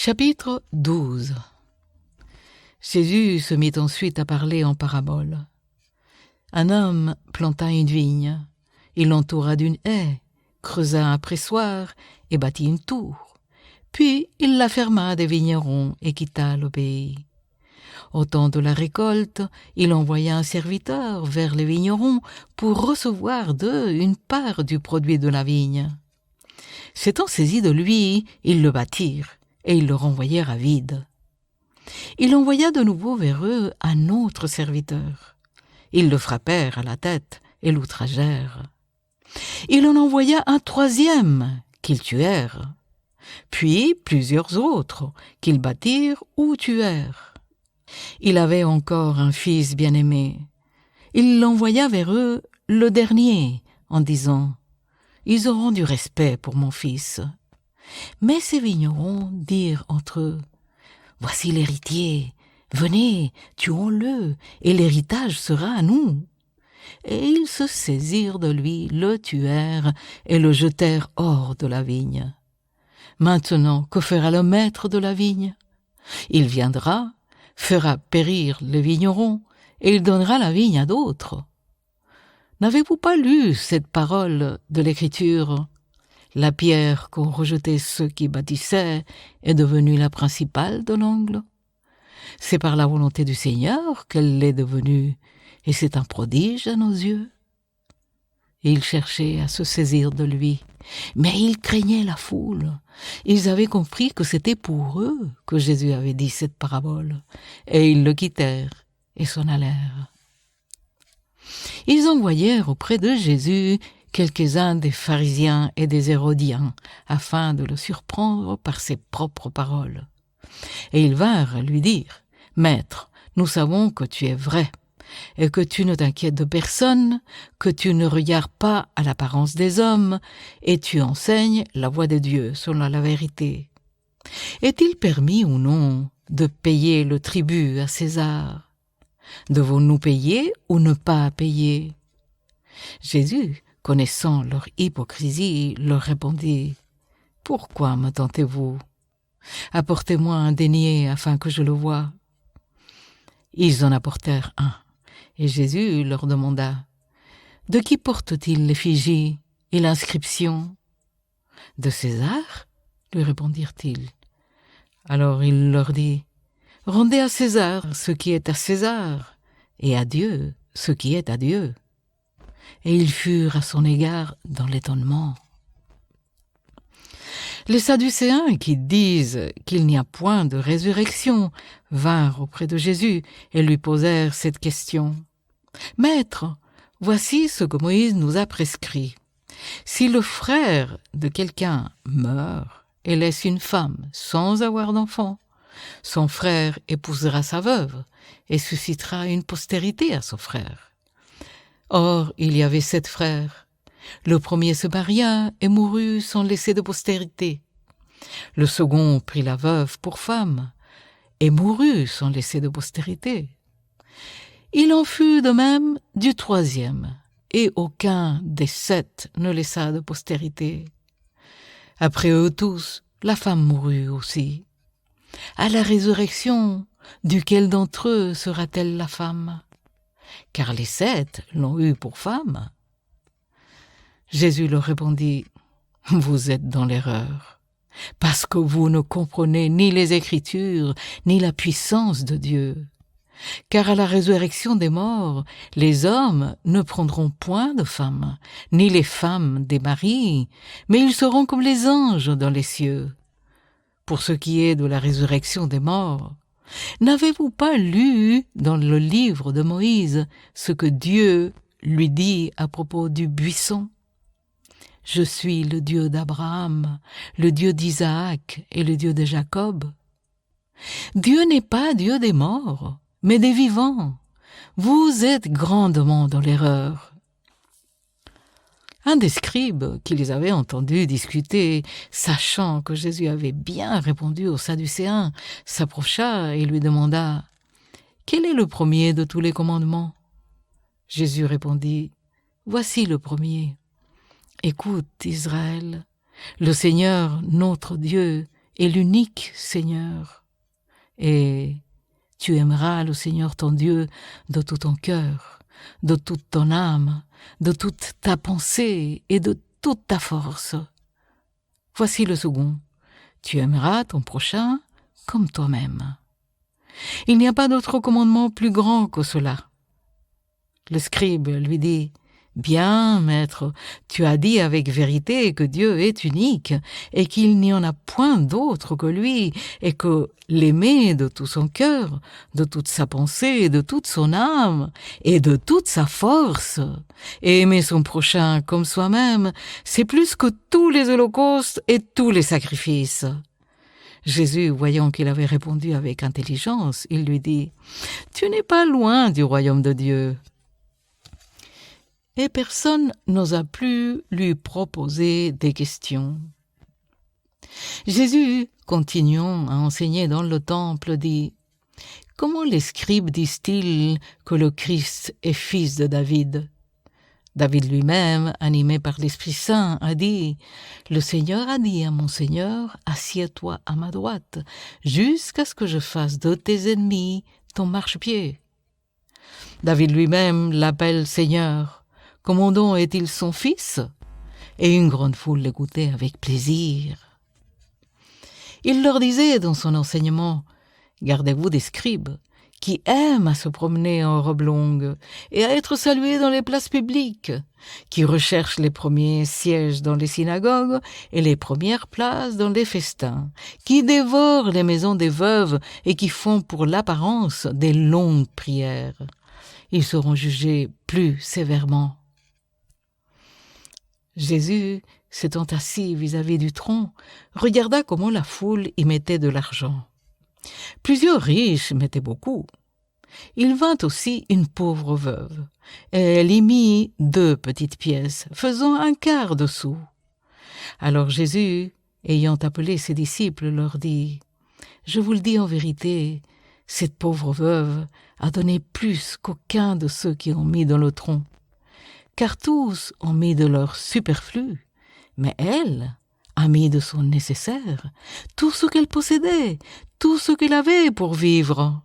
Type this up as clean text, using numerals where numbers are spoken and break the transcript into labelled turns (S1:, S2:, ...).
S1: Chapitre 12. Jésus se mit ensuite à parler en parabole. Un homme planta une vigne, il l'entoura d'une haie, creusa un pressoir et bâtit une tour. Puis il la ferma des vignerons et quitta le pays. Au temps de la récolte, il envoya un serviteur vers les vignerons pour recevoir d'eux une part du produit de la vigne. S'étant saisis de lui, ils le battirent et ils le renvoyèrent à vide. Il envoya de nouveau vers eux un autre serviteur. Ils le frappèrent à la tête et l'outragèrent. Il en envoya un troisième qu'ils tuèrent, puis plusieurs autres qu'ils battirent ou tuèrent. Il avait encore un fils bien-aimé. Il l'envoya vers eux le dernier en disant « Ils auront du respect pour mon fils ». Mais ces vignerons dirent entre eux « Voici l'héritier, venez, tuons-le, et l'héritage sera à nous. » Et ils se saisirent de lui, le tuèrent et le jetèrent hors de la vigne. Maintenant, que fera le maître de la vigne? Il viendra, fera périr les vignerons, et il donnera la vigne à d'autres. N'avez-vous pas lu cette parole de l'Écriture? La pierre qu'ont rejetée ceux qui bâtissaient est devenue la principale de l'angle. C'est par la volonté du Seigneur qu'elle l'est devenue, et c'est un prodige à nos yeux. Ils cherchaient à se saisir de lui, mais ils craignaient la foule. Ils avaient compris que c'était pour eux que Jésus avait dit cette parabole, et ils le quittèrent et s'en allèrent. Ils envoyèrent auprès de Jésus quelques-uns des pharisiens et des hérodiens, afin de le surprendre par ses propres paroles. Et ils vinrent lui dire « Maître, nous savons que tu es vrai, et que tu ne t'inquiètes de personne, que tu ne regardes pas à l'apparence des hommes, et tu enseignes la voie de Dieu selon la vérité. Est-il permis ou non de payer le tribut à César? Devons-nous payer ou ne pas payer ?» Jésus, connaissant leur hypocrisie, leur répondit « Pourquoi me tentez-vous? Apportez-moi un denier afin que je le voie. » Ils en apportèrent un, et Jésus leur demanda « De qui porte-t-il l'effigie et l'inscription? » « De César, lui répondirent-ils. Alors il leur dit « Rendez à César ce qui est à César, et à Dieu ce qui est à Dieu. » Et ils furent à son égard dans l'étonnement. Les Sadducéens, qui disent qu'il n'y a point de résurrection, vinrent auprès de Jésus et lui posèrent cette question. « Maître, voici ce que Moïse nous a prescrit. Si le frère de quelqu'un meurt et laisse une femme sans avoir d'enfant, son frère épousera sa veuve et suscitera une postérité à son frère. Or, il y avait 7 frères. Le premier se maria et mourut sans laisser de postérité. Le second prit la veuve pour femme et mourut sans laisser de postérité. Il en fut de même du troisième, et aucun des 7 ne laissa de postérité. Après eux tous, la femme mourut aussi. À la résurrection, duquel d'entre eux sera-t-elle la femme? Car les 7 l'ont eue pour femme. » Jésus leur répondit « Vous êtes dans l'erreur, parce que vous ne comprenez ni les Écritures, ni la puissance de Dieu. Car à la résurrection des morts, les hommes ne prendront point de femmes, ni les femmes des maris, mais ils seront comme les anges dans les cieux. Pour ce qui est de la résurrection des morts, n'avez-vous pas lu dans le livre de Moïse ce que Dieu lui dit à propos du buisson? Je suis le Dieu d'Abraham, le Dieu d'Isaac et le Dieu de Jacob. Dieu n'est pas Dieu des morts, mais des vivants. Vous êtes grandement dans l'erreur. » Un des scribes qui les avait entendus discuter, sachant que Jésus avait bien répondu aux Sadducéens, s'approcha et lui demanda « Quel est le premier de tous les commandements ?» Jésus répondit « Voici le premier. Écoute, Israël, le Seigneur, notre Dieu, est l'unique Seigneur. Et tu aimeras le Seigneur ton Dieu de tout ton cœur, de toute ton âme, de toute ta pensée et de toute ta force. Voici le second. Tu aimeras ton prochain comme toi-même. Il n'y a pas d'autre commandement plus grand que cela. Le scribe lui dit « Bien, maître, tu as dit avec vérité que Dieu est unique et qu'il n'y en a point d'autre que lui et que l'aimer de tout son cœur, de toute sa pensée, de toute son âme et de toute sa force, et aimer son prochain comme soi-même, c'est plus que tous les holocaustes et tous les sacrifices. » Jésus, voyant qu'il avait répondu avec intelligence, il lui dit « Tu n'es pas loin du royaume de Dieu. » Et personne n'osa plus lui proposer des questions. Jésus, continuant à enseigner dans le temple, dit « Comment les scribes disent-ils que le Christ est fils de David ?» David lui-même, animé par l'Esprit Saint, a dit « Le Seigneur a dit à mon Seigneur, assieds-toi à ma droite, jusqu'à ce que je fasse de tes ennemis ton marchepied. » David lui-même l'appelle Seigneur. Comment donc est-il son fils? Et une grande foule l'écoutait avec plaisir. Il leur disait dans son enseignement « Gardez-vous des scribes qui aiment à se promener en robe longue et à être salués dans les places publiques, qui recherchent les premiers sièges dans les synagogues et les premières places dans les festins, qui dévorent les maisons des veuves et qui font pour l'apparence des longues prières. Ils seront jugés plus sévèrement. » Jésus, s'étant assis vis-à-vis du tronc, regarda comment la foule y mettait de l'argent. Plusieurs riches mettaient beaucoup. Il vint aussi une pauvre veuve, et elle y mit 2 petites pièces, faisant 1/4 de sou. Alors Jésus, ayant appelé ses disciples, leur dit « Je vous le dis en vérité, cette pauvre veuve a donné plus qu'aucun de ceux qui ont mis dans le tronc. Car tous ont mis de leur superflu, mais elle a mis de son nécessaire, tout ce qu'elle possédait, tout ce qu'elle avait pour vivre. »